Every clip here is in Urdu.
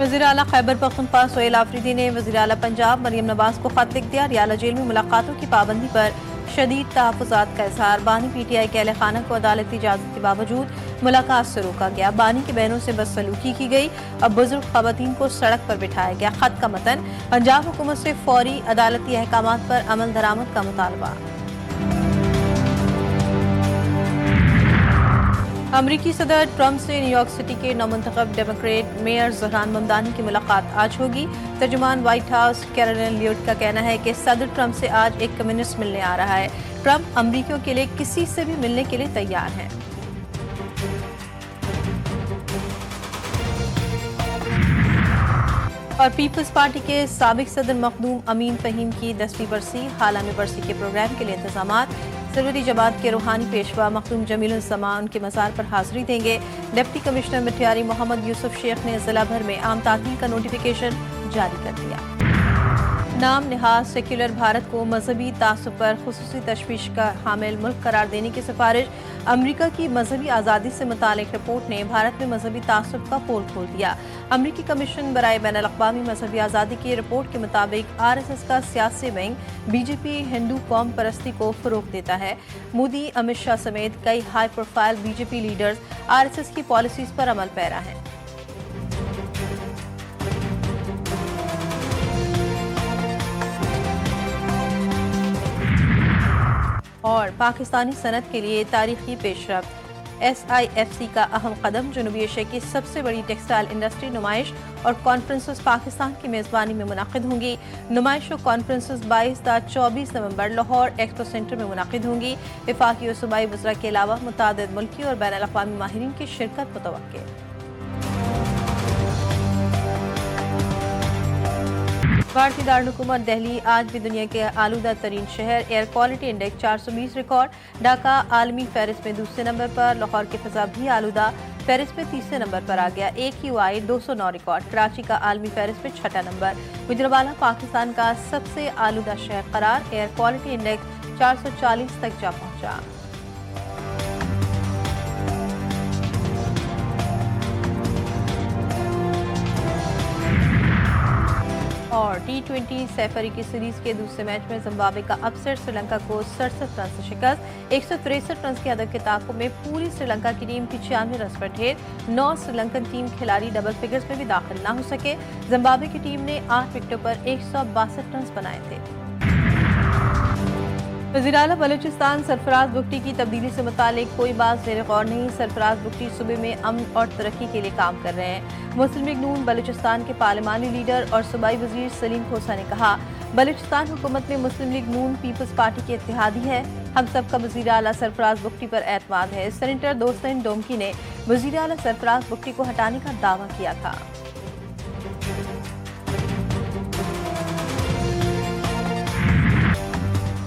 وزیر اعلیٰ خیبر پختونخوا سہیل آفریدی نے وزیر اعلیٰ پنجاب مریم نواز کو خط لکھ دیا۔ ریالہ جیل میں ملاقاتوں کی پابندی پر شدید تحفظات کا اظہار۔ بانی پی ٹی آئی کے اہل خانہ کو عدالتی اجازت کے باوجود ملاقات سے روکا گیا۔ بانی کی بہنوں سے بدسلوکی کی گئی، اب بزرگ خواتین کو سڑک پر بٹھایا گیا۔ خط کا متن: پنجاب حکومت سے فوری عدالتی احکامات پر عمل درآمد کا مطالبہ۔ امریکی صدر ٹرمپ سے نیویارک سٹی کے نومنتخب ڈیموکریٹ میئر زہران ممدانی کی ملاقات آج ہوگی۔ ترجمان وائٹ ہاؤس کیرولین لیوٹ کا کہنا ہے کہ صدر ٹرمپ سے آج ایک کمیونسٹ ملنے آ رہا ہے۔ ٹرمپ امریکیوں کے لیے کسی سے بھی ملنے کے لیے تیار ہیں۔ اور پیپلز پارٹی کے سابق صدر مخدوم امین فہیم کی 10ویں برسی، حالانہ برسی کے پروگرام کے لیے انتظامات۔ سروری جماعت کے روحانی پیشوا مخدوم جمیل الزماں ان کے مزار پر حاضری دیں گے۔ ڈپٹی کمشنر مٹیاری محمد یوسف شیخ نے ضلع بھر میں عام تعطیل کا نوٹیفیکیشن جاری کر دیا۔ نام نہاد سیکولر بھارت کو مذہبی تعصب پر خصوصی تشویش کا حامل ملک قرار دینے کی سفارش۔ امریکہ کی مذہبی آزادی سے متعلق رپورٹ نے بھارت میں مذہبی تعصب کا پول کھول دیا۔ امریکی کمیشن برائے بین الاقوامی مذہبی آزادی کی رپورٹ کے مطابق RSS کا سیاسی ونگ BJP ہندو قوم پرستی کو فروغ دیتا ہے۔ مودی، امت شاہ سمیت کئی high profile BJP leaders RSS کی پالیسیز پر عمل پیرا ہیں۔ اور پاکستانی صنعت کے لیے تاریخی پیش رفت، SIFC کا اہم قدم۔ جنوبی ایشیا کی سب سے بڑی ٹیکسٹائل انڈسٹری نمائش اور کانفرنسز پاکستان کی میزبانی میں منعقد ہوں گی۔ نمائش و کانفرنسز 22 تا 24 نومبر لاہور ایکسپو سینٹر میں منعقد ہوں گی۔ وفاقی اور صوبائی وزراء کے علاوہ متعدد ملکی اور بین الاقوامی ماہرین کی شرکت متوقع۔ بھارتی دارالحکومت دہلی آج بھی دنیا کے آلودہ ترین شہر، air quality index 420 record. Dhaka عالمی فہرست میں دوسرے نمبر پر، لاہور کی فضا بھی آلودہ، فہرست میں تیسرے نمبر پر آ گیا۔ AQI 209 record. کراچی کا عالمی فہرست میں چھٹا نمبر۔ گجرانوالہ پاکستان کا سب سے آلودہ شہر قرار، ایئر کوالٹی انڈیکس 440 تک جا پہنچا۔ اور T20 سہ افریقی سیریز کے دوسرے میچ میں زمبابوے کا اپسیٹ، سری لنکا کو 67 رن سے شکست۔ 163 رنز کے ہدف کے تعاقب میں پوری سری لنکا کی ٹیم 95 رنز پر ڈھیر۔ 9 سری لنکن ٹیم کھلاڑی ڈبل فگرز میں بھی داخل نہ ہو سکے۔ زمبابوے کی ٹیم نے 8 وکٹوں پر 162 رنز بنائے تھے۔ وزیر اعلیٰ بلوچستان سرفراز بگٹی کی تبدیلی سے متعلق کوئی بات زیر غور نہیں۔ سرفراز بگٹی صوبے میں امن اور ترقی کے لیے کام کر رہے ہیں۔ مسلم لیگ نون بلوچستان کے پارلیمانی لیڈر اور صوبائی وزیر سلیم کھوسہ نے کہا، بلوچستان حکومت میں مسلم لیگ نون پیپلز پارٹی کے اتحادی ہے۔ ہم سب کا وزیر اعلیٰ سرفراز بگٹی پر اعتماد ہے۔ سینیٹر دوستین ڈومکی نے وزیر اعلیٰ سرفراز بگٹی کو ہٹانے کا دعویٰ کیا تھا۔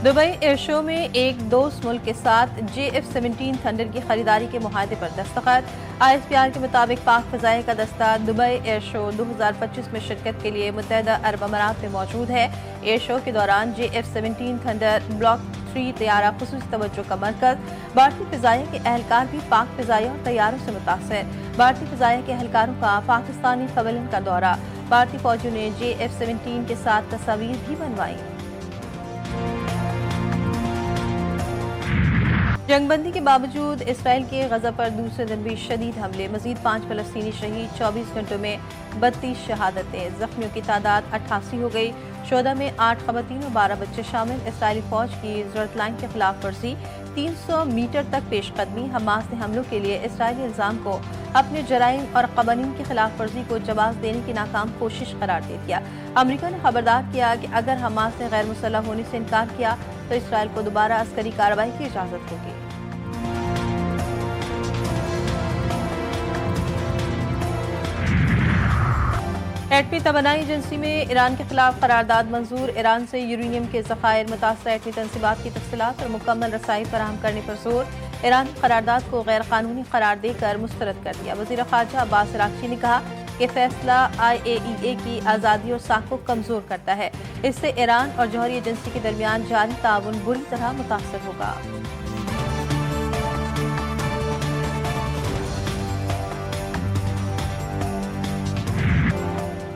دبئی ایئر شو میں ایک دوست ملک کے ساتھ JF-17 تھنڈر کی خریداری کے معاہدے پر دستخط۔ ISPR کے مطابق پاک فضائیہ کا دستہ دبئی ایئر شو 2025 میں شرکت کے لیے متحدہ عرب امارات میں موجود ہے۔ ایئر شو کے دوران JF-17 تھنڈر بلاک 3 طیارہ خصوصی توجہ کا مرکز۔ بھارتی فضائیہ کے اہلکار بھی پاک فضائیہ اور طیاروں سے متاثر۔ بھارتی فضائیہ کے اہلکاروں کا پاکستانی قبائل کا دورہ۔ بھارتی فوجیوں نے JF-17 کے ساتھ تصاویر بھی بنوائی۔ جنگ بندی کے باوجود اسرائیل کے غزہ پر دوسرے دن بھی شدید حملے، مزید 5 فلسطینی شہید، 24 گھنٹوں میں 32 شہادتیں، زخمیوں کی تعداد 88 ہو گئی۔ شہداء میں 8 خواتین اور 12 بچے شامل۔ اسرائیلی فوج کی زرعت لائن کی خلاف ورزی، 300 میٹر تک پیش قدمی۔ حماس نے حملوں کے لیے اسرائیلی الزام کو اپنے جرائم اور قوانین کی خلاف ورزی کو جواز دینے کی ناکام کوشش قرار دے دیا۔ امریکہ نے خبردار کیا کہ اگر حماس نے غیر مسلح ہونے سے انکار کیا تو اسرائیل کو دوبارہ عسکری کارروائی کی اجازت ہوگی۔ ایٹمی توانائی ایجنسی میں ایران کے خلاف قرارداد منظور۔ ایران سے یورینیم کے ذخائر، متاثرہ ایٹمی تنصیبات کی تفصیلات اور مکمل رسائی فراہم کرنے پر زور۔ ایران نے قرارداد کو غیر قانونی قرار دے کر مسترد کر دیا۔ وزیر خارجہ عباس عراقچی نے کہا کہ فیصلہ IAEA کی آزادی اور ساکھ کو کمزور کرتا ہے۔ اس سے ایران اور جوہری ایجنسی کے درمیان جاری تعاون بری طرح متاثر ہوگا۔